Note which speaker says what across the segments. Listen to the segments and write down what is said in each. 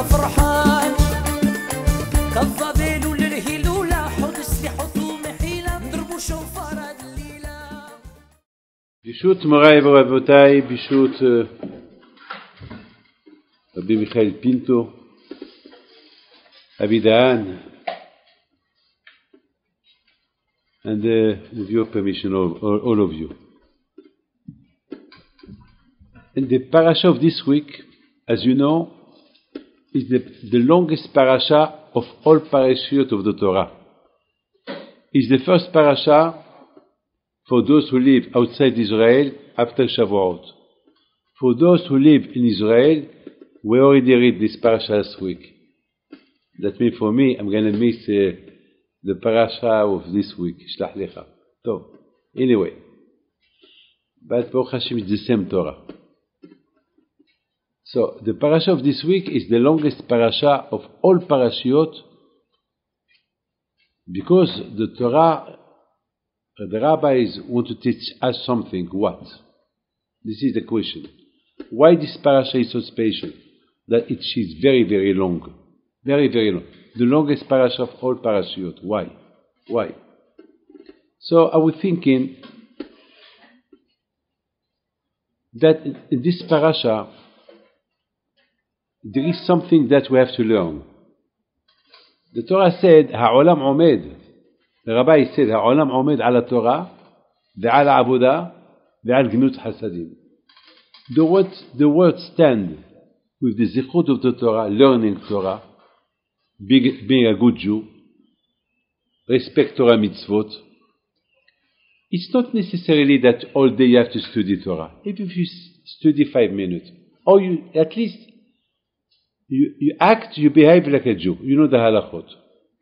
Speaker 1: فرحان كالظبيل للهلولة حط السلاح حطوم حيلة نضربوا شوفار هاد الليلة.
Speaker 2: بشوت مراي وربوتاي بشوت ربي ميخائيل بينتو أبي دهان and with your permission all of you. And the parasha of this week, as you know, is the longest parasha of all parashiyot of the Torah. It's the first parasha for those who live outside Israel after Shavuot. For those who live in Israel, we already read this parasha last week. That means for me, I'm going to miss the parasha of this week. Shlach lecha. So, anyway, but Baruch Hashem is the same Torah. So the parasha of this week is the longest parasha of all parashiyot because the Torah, the rabbis want to teach us something. What? This is the question. Why this parasha is so special? That it is very, very long. Very, very long. The longest parasha of all parashiyot. Why? Why? So I was thinking that in this parasha there is something that we have to learn. The Torah said, "Ha'olam omed." The Rabbi said, "Ha'olam omed ala Torah, ve'ala avodah, ve'al gnut hasadim." The word stand with the zichut of the Torah, learning Torah, being a good Jew, respect Torah mitzvot. It's not necessarily that all day you have to study Torah. Even if you study 5 minutes, or you at least you act, you behave like a Jew. You know the halachot.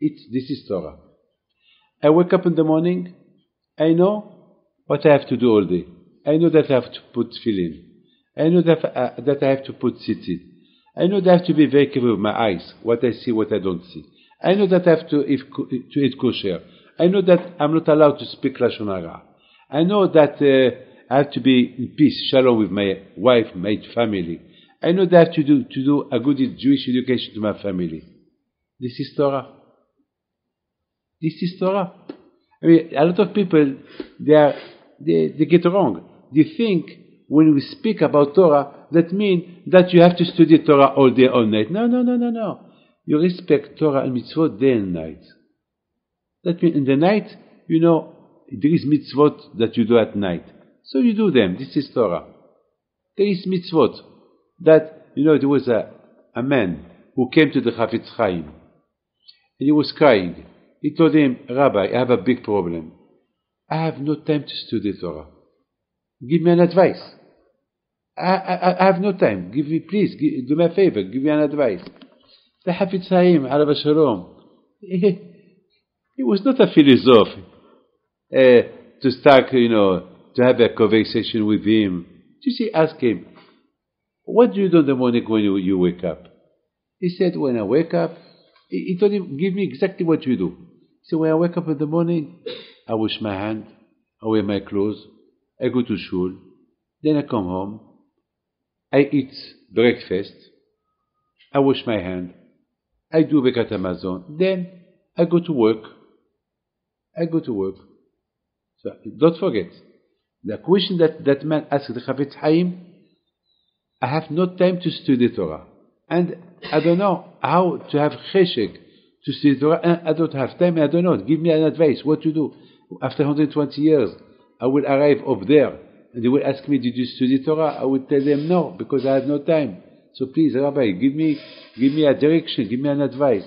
Speaker 2: This is Torah. I wake up in the morning. I know what I have to do all day. I know that I have to put tefillin. I know that I have to put tzitzit. I know that I have to be very careful with my eyes, what I see, what I don't see. I know that I have to eat kosher. I know that I'm not allowed to speak lashon hara. I know that I have to be in peace, shalom with my wife, my family. I know that I have to do a good Jewish education to my family. This is Torah. This is Torah. I mean, a lot of people, they get wrong. They think when we speak about Torah, that means that you have to study Torah all day, all night. No. You respect Torah and mitzvot day and night. That means in the night, you know, there is mitzvot that you do at night. So you do them. This is Torah. There is mitzvot. That, you know, there was a man who came to the Chafetz Chaim and he was crying. He told him, "Rabbi, I have a big problem. I have no time to study Torah. Give me an advice. I have no time. Give me, please, do me a favor. Give me an advice." The Chafetz Chaim, alav shalom, he was not a philosopher to start, you know, to have a conversation with him. Just ask him, "What do you do in the morning when you wake up?" He said, "When I wake up," he told him, "Give me exactly what you do." He said, "When I wake up in the morning, I wash my hand, I wear my clothes, I go to shul, then I come home, I eat breakfast, I wash my hand, I do Birkat Hamazon, then I go to work. So don't forget, the question that man asked the Chafetz Chaim, I have no time to study Torah. And I don't know how to have cheshek to study Torah. And I don't have time. I don't know. Give me an advice. What to do? After 120 years, I will arrive up there. And they will ask me, "Did you study Torah?" I will tell them no, because I have no time. So please, Rabbi, give me a direction. Give me an advice.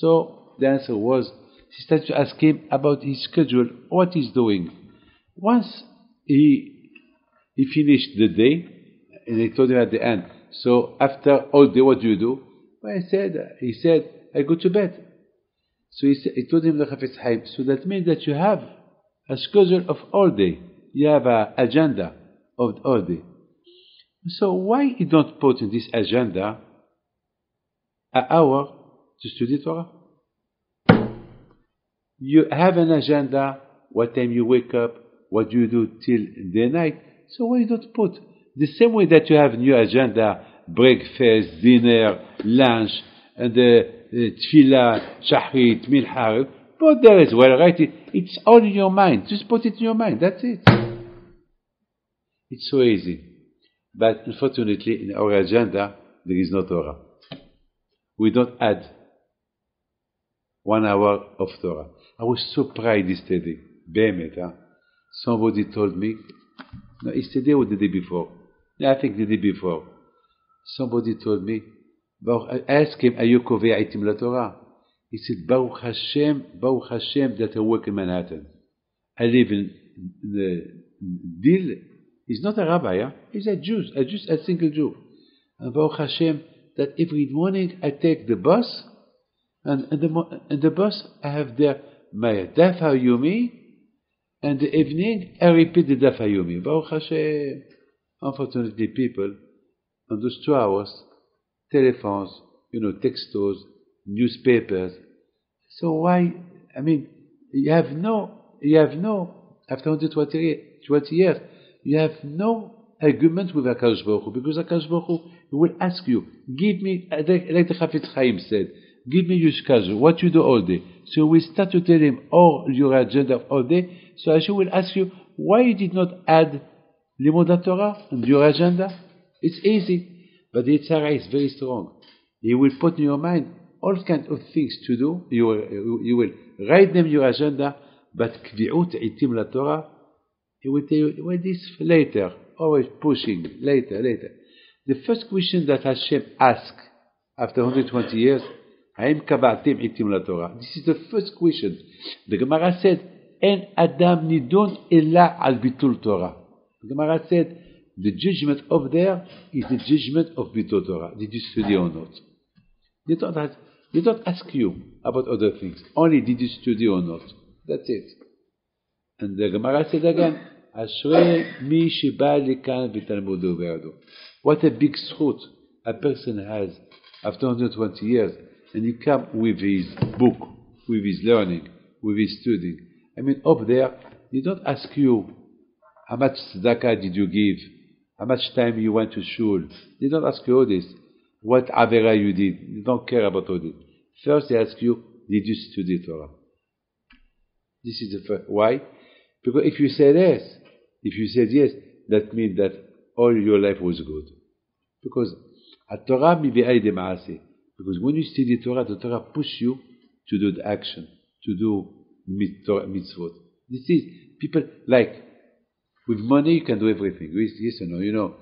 Speaker 2: So the answer was, she started to ask him about his schedule, what he's doing. Once he finished the day, and I told him at the end, "So after all day, what do you do?" Well, he said, "I go to bed." So he told him the Chafetz Chaim, so that means that you have a schedule of all day. You have an agenda of all day. So why you don't put in this agenda an hour to study Torah? You have an agenda, what time you wake up, what do you do till the night. So why you don't put the same way that you have new agenda, breakfast, dinner, lunch, and tefillah, shachrit, milcha. Put there as well, right? It's all in your mind. Just put it in your mind. That's it. It's so easy. But unfortunately, in our agenda, there is no Torah. We don't add 1 hour of Torah. I was so proud yesterday. Behemet, huh? Somebody told me, no, yesterday or the day before. I think the day before. Somebody told me, I asked him, are you kovei itim la Torah? He said, Baruch Hashem that I work in Manhattan. I live in the Deal. He's not a rabbi, huh? He's a Jew, a single Jew. And Baruch Hashem that every morning I take the bus, and the bus I have there my Daf HaYomi, and the evening I repeat the Daf HaYomi. Baruch Hashem. Unfortunately, people on those 2 hours, telephones, textos, newspapers. So why? I mean, you have no. After 120 years, you have no argument with HaKadosh Baruch Hu, because HaKadosh Baruch Hu will ask you, give me, like the Chafetz Chaim said, give me your schedule, what you do all day. So we start to tell him all your agenda of all day. So Hashem will ask you, why you did not add Limud Torah on your agenda? It's easy, but the Yitzhara is very strong. He will put in your mind all kinds of things to do. You will write them in your agenda, but Kvi'ut Itim La Torah, he will tell you, well, this later, always pushing, later. The first question that Hashem asked after 120 years, Haim Kava'atim Itim La Torah. This is the first question. The Gemara said, En Adam Nidon Ella Al Bitul Torah. The Gemara said, the judgment of there is the judgment of Bitul Torah. Did you study or not? They don't ask you about other things. Only did you study or not. That's it. And the Gemara said again, Ashrei mi sheba lekan v'talmudu ve'adu. What a big zchut a person has after 120 years, and you come with his book, with his learning, with his studying. I mean, up there, they don't ask you how much tzedakah did you give, how much time you went to shul. They don't ask you all this. What avera you did. They don't care about all this. First, they ask you, did you study Torah? This is the first. Why? Because if you said yes, that means that all your life was good. Because Torah mi be'ayde ma'aseh. Because when you study Torah, the Torah pushes you to do the action, to do mitzvot. This is, people like, with money you can do everything. Yes or no?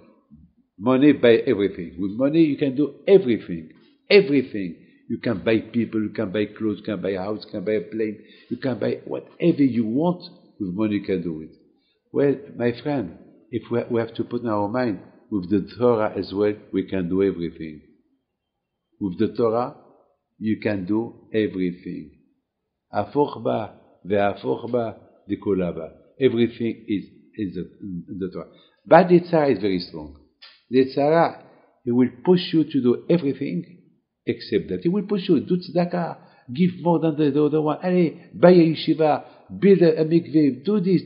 Speaker 2: Money buy everything. With money you can do everything. Everything. You can buy people, you can buy clothes, you can buy a house, you can buy a plane, you can buy whatever you want. With money you can do it. Well, my friend, if we have to put in our mind, with the Torah as well, we can do everything. With the Torah, you can do everything. Afoch ba ve'afoch ba dekula ba. Everything is the Torah. But the Tzara is very strong. The Tzara, he will push you to do everything except that. He will push you, do tzedakah, give more than the other one. Allez, buy a yeshiva, build a mikveh, do this.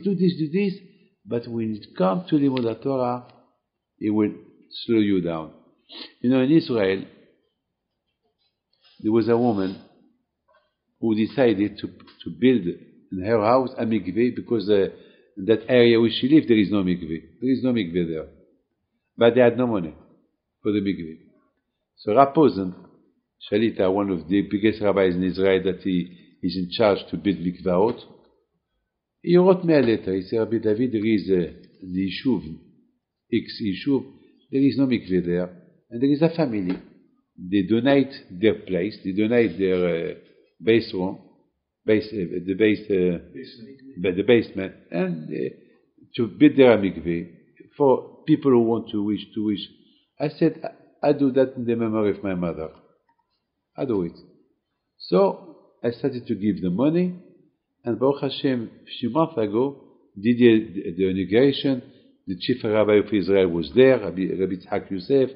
Speaker 2: But when it comes to Limud Torah, it will slow you down. In Israel, there was a woman who decided to build in her house a mikveh because in that area where she lived, there is no mikveh. There is no mikveh there. But they had no money for the mikveh. So Rav Posen, Shalita, one of the biggest rabbis in Israel, that he is in charge to build mikvaot, he wrote me a letter. He said, Rabbi David, there is the Yishuv, X Yishuv, there is no mikveh there, and there is a family. They donate their place, they donate their basement, the basement, and to build their mikveh for people who want to wish. I said, I do that in the memory of my mother. I do it. So I started to give the money, and Baruch Hashem, a few months ago, did the inauguration. The chief rabbi of Israel was there, Rabbi Yitzhak Yosef.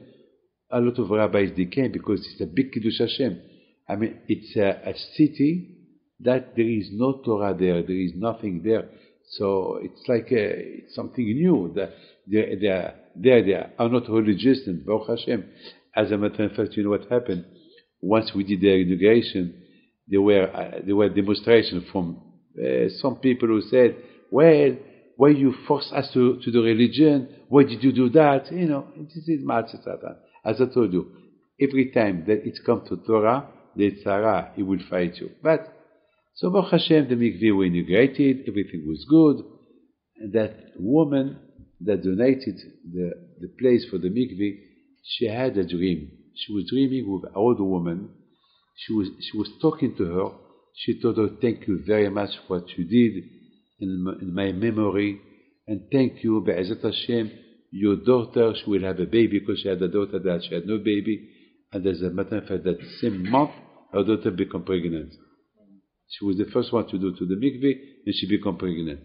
Speaker 2: A lot of rabbis, they came because it's a big Kiddush Hashem. I mean, it's a city that there is no Torah there, there is nothing there. So it's like it's something new. They are not religious, and Baruch Hashem. As a matter of fact, you know what happened? once we did the inauguration, there were demonstrations from some people who said, well, why you force us to the religion? Why did you do that? You know, this is Ma'aseh Satan. As I told you, every time that it comes to Torah, the Tzara, he will fight you. But, so Baruch Hashem, the mikveh was inaugurated, everything was good. And that woman that donated the place for the mikveh, she had a dream. She was dreaming with an old woman. She was talking to her. She told her, thank you very much for what you did in my memory. And thank you, Be'ezat Hashem, your daughter, she will have a baby, because she had a daughter that she had no baby. And as a matter of fact, that same month, her daughter became pregnant. She was the first one to do to the mikveh, and she became pregnant.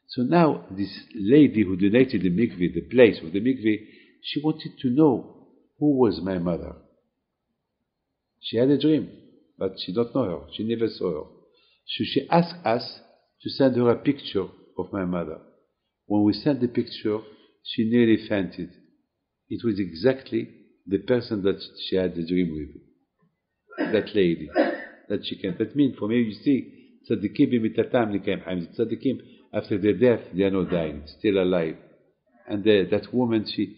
Speaker 2: So now, this lady who donated the mikveh, the place of the mikveh, she wanted to know who was my mother. She had a dream, but she don't know her. She never saw her. So she asked us to send her a picture of my mother. When we sent the picture, she nearly fainted. It was exactly the person that she had the dream with. That lady. That she can. That means, for me, you see, tzaddikim b'mitatam nikaim haim. Tzaddikim, after their death, they are not dying, still alive. And that woman, she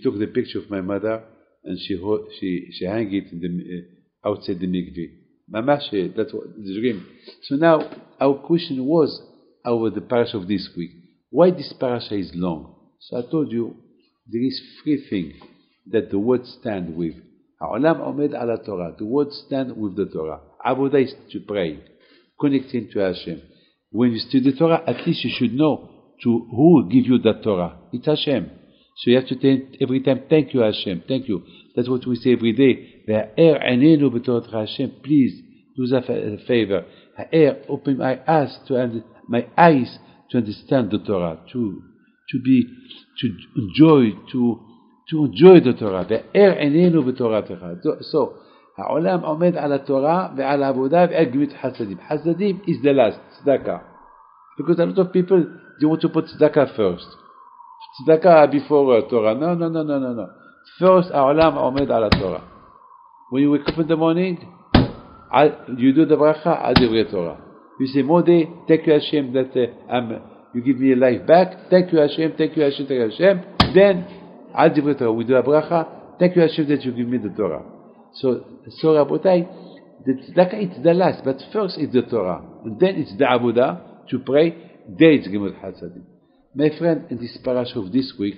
Speaker 2: took the picture of my mother and she hung it in the outside the mikveh. Mamash, that's what the dream. So now our question was over the parasha of this week. Why this parasha is long? So I told you there is three things that the word stand with. Ha'olam omed ala Torah. The word stand with the Torah. Avodah is to pray, connecting to Hashem. When you study the Torah, at least you should know to who give you that Torah. It's Hashem. So you have to say every time, thank you Hashem, thank you. That's what we say every day. Hashem, please do a favor. Open my eyes to understand the Torah, to enjoy the Torah. So, העולם עומד על התורה ועל העבודה ועל גמילות חסדים. חסדים is the last, tzedakah. Because a lot of people, they want to put tzedakah first. Tzedakah before Torah. No. First, העולם עומד על התורה. When you wake up in the morning, you do the bracha על דברי Torah. You say, Modi, thank you Hashem that you give me a life back. Thank you Hashem, thank you Hashem, thank you Hashem. Then, על דברי Torah, we do a bracha. Thank you Hashem that you give me the Torah. So Rabotai, the tzedakah is the last, but first it's the Torah, and then it's the Abudah to pray. Then it's Gemilut Hasadim. My friend, in this parasha of this week,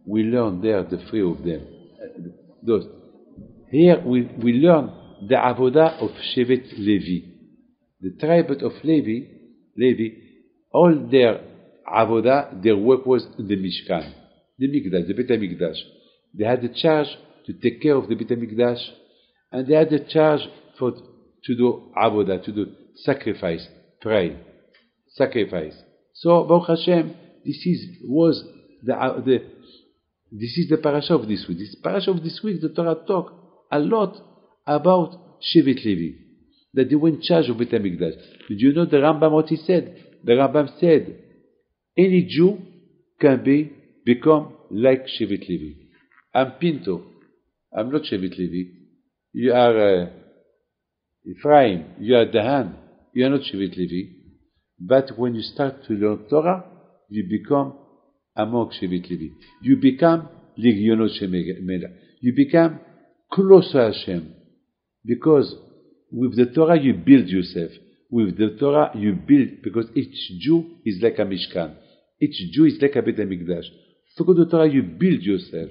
Speaker 2: we learn there the three of them. Those here we learn the Abudah of Shevet Levi, the tribe of Levi. All their Abudah, their work was in the Mishkan, the Mikdash, the Beit HaMikdash. They had the charge to take care of the Beit HaMikdash. And they had the charge to do avodah, to do sacrifice, pray, sacrifice. So Baruch Hashem, this is the parasha of this week. This parasha of this week, the Torah talk a lot about Shevet Levi, that they were in charge of Beit HaMikdash. Did you know the Rambam what he said? The Rambam said, any Jew can become like Shevet Levi. I'm Pinto. I'm not Shevet Levi. You are Ephraim, you are Dahan, you are not Shevet Levi. But when you start to learn Torah, you become among Shevet Levi. You become Ligionot Shemela. You become close to Hashem. Because with the Torah you build yourself. With the Torah you build, because each Jew is like a Mishkan. Each Jew is like a Beit HaMikdash. Through the Torah you build yourself.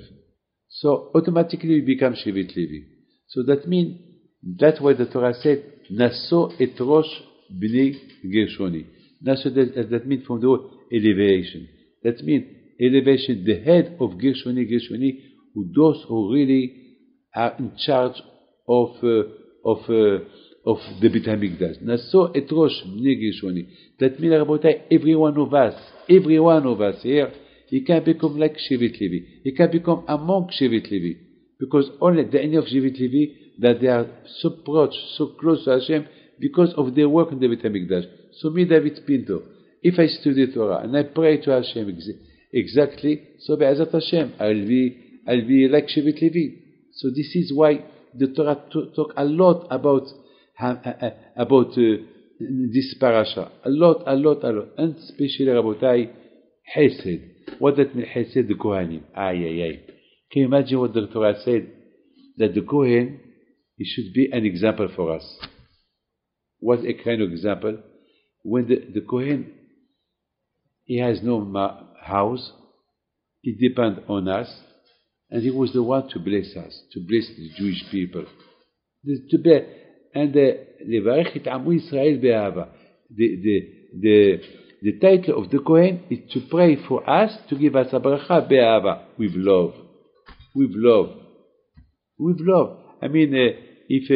Speaker 2: So automatically you become Shevet Levi. So that means, that's why the Torah said, Naso et Rosh Bnei Gershoni. Naso, that means from the word elevation. That means elevation, the head of Gershoni, who those who really are in charge of the Beit HaMikdash. Naso et Rosh Bnei Gershoni. That means, Rabotai, every one of us here, he can become like Shevet Levi. He can become among Shevet Levi. Because only the end of Shevet Levi, that they are so close to Hashem, because of their work in the Beit HaMikdash. So me, David Pinto, if I study Torah and I pray to Hashem exactly, so Be'ezat Hashem, I'll be like Shevet Levi. So this is why the Torah talk a lot about this parasha. A lot. And especially, Rabotai, Hesed. What that means, Hesed, the Kohanim. Ay. Can you imagine what the Torah said? That the Kohen, he should be an example for us. What a kind of example? When the Kohen, he has no house, he depends on us, and he was the one to bless us, to bless the Jewish people. Levarech et Amu Yisrael be'ahava. The title of the Kohen is to pray for us, to give us a bracha be'ahava, with love. I mean, if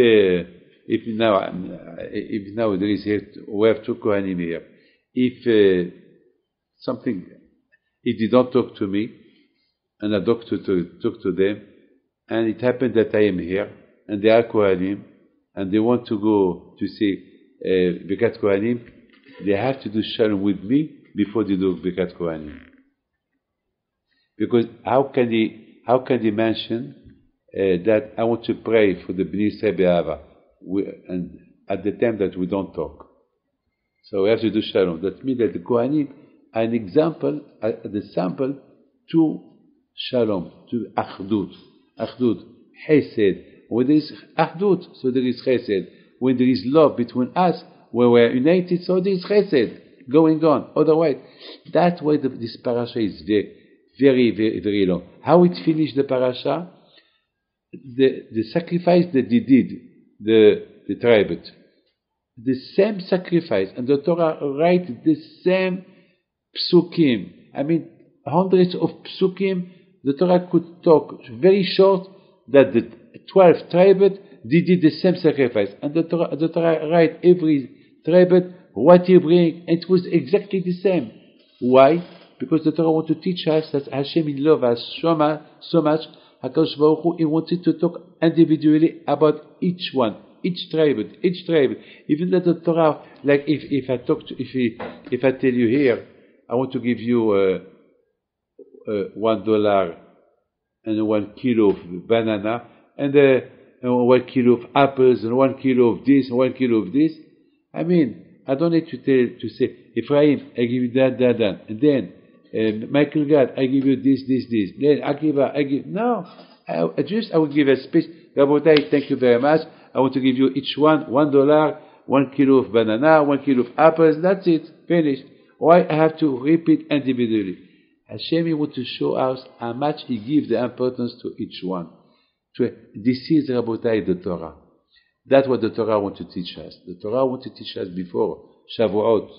Speaker 2: now there is here, we have two Kohanim here. If they don't talk to me, and I talk to them, and it happened that I am here, and they are Kohanim, and they want to go to see Birkat Kohanim, they have to do Shalom with me before they do Birkat Kohanim. Because how can they mention that I want to pray for the Bnei Yisrael Be'ahava, and at the time that we don't talk? So we have to do Shalom. That means that the Kohanim are an example, the sample to Shalom, to Achdut, Chesed. When there is Achdut, so there is Chesed. When there is love between us, when we are united, so there is Chesed going on. Otherwise, that's why this parasha is very long. How it finished the parasha? The sacrifice that they did, the tribe, the same sacrifice, and the Torah writes the same psukim. I mean, hundreds of psukim. The Torah could talk very short that the 12 tribes they did the same sacrifice, and the Torah write every tribe what he bring, and it was exactly the same. Why? Because the Torah want to teach us that Hashem in love us so much. HaKadosh Baruch Hu, he wanted to talk individually about each one, each tribe. Even that the Torah, like if I tell you here, I want to give you $1 and 1 kilo of banana, and 1 kilo of apples, and 1 kilo of this, and 1 kilo of this. I mean, I don't need to say, Ephraim, I give you that, and then Michael Gad, I give you this. Then Akiva, no. I will give a space. Rabotai, thank you very much. I want to give you each one $1, 1 kilo of banana, 1 kilo of apples. That's it. Finished. Why I have to repeat individually? Hashem wants to show us how much He gives the importance to each one. This is Rabotai, the Torah. That's what the Torah wants to teach us. The Torah wants to teach us before Shavuot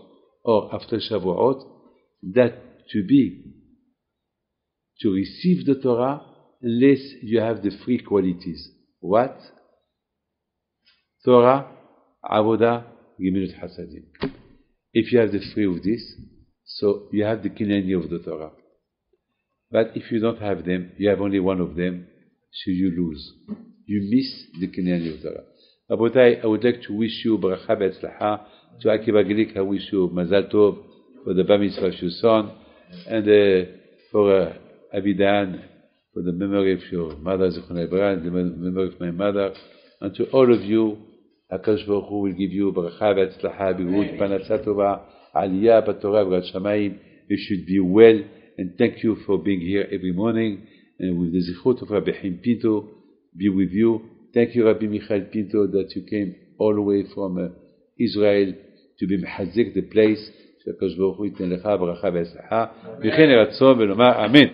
Speaker 2: or after Shavuot that to receive the Torah unless you have the three qualities. What? Torah, Avodah, Gemilut Hasadim. If you have the three of this, so you have the Kinani of the Torah. But if you don't have them, you have only one of them, so you lose. You miss the Kinani of Torah. Rabotai, I would like to wish you Bracha Be'etzlacha. To Akiva Glik, I wish you Mazal Tov for the Bar Mitzvah of your son, and for Abidan, for the memory of your mother, Zichronah Livracha, and the memory of my mother, and to all of you, HaKadosh Baruch Hu will give you Bracha Be'etzlacha, B'gud, Panasat Tova, Aliyah, B'Torah, V'Rat Shamayim. You should be well, and thank you for being here every morning, and with the Zichut of Rabbi Chaim Pinto, be with you. Thank you, Rabbi Michael Pinto, that you came all the way from Israel to be מחזק the place. שהקדוש ברוך הוא ייתן לך ברכה והצלחה וכן ירצון ולומר אמן.